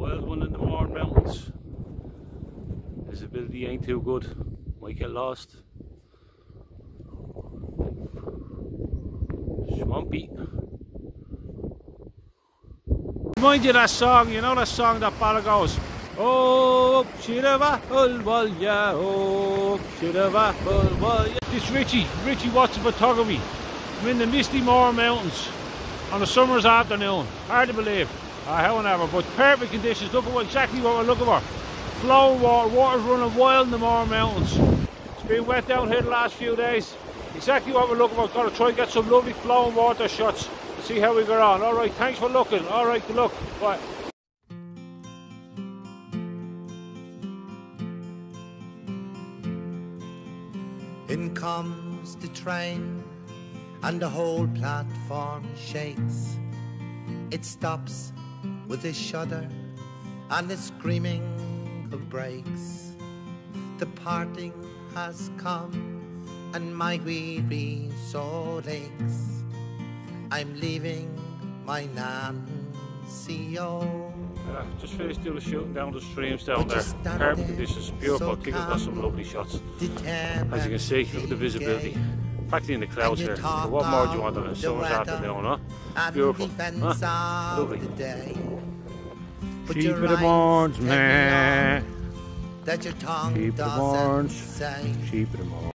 Wild one in the Mourne Mountains. Visibility ain't too good. Might get lost. Swampy. Remind you that song, you know that song that ballad goes, oh, Shirava, Ulwalya, oh, Shirava, Ulwalya. This Richie Watson photography. I'm in the misty Mourne Mountains on a summer's afternoon. Hard to believe. However, but perfect conditions. Look at exactly what we're looking for. Flowing water, water's running wild in the Mourne Mountains. It's been wet down here the last few days. Exactly what we're looking for. Got to try and get some lovely flowing water shots to see how we go on. Alright, thanks for looking. Alright, good luck. Bye. In comes the train and the whole platform shakes. It stops with a shudder and a screaming of brakes. The parting has come and my weary soul aches. I'm leaving my Nancy O. Just finished doing the shooting down the streams down there. Perfect conditions, beautiful. People got some lovely shots. As you can see, look at the visibility. Practically in the clouds here. But what more do you want on a summer's afternoon, huh? Beautiful, huh? Lovely. Sheep of the mournes, man. Sheep of the mournes. Sheep of the mournes.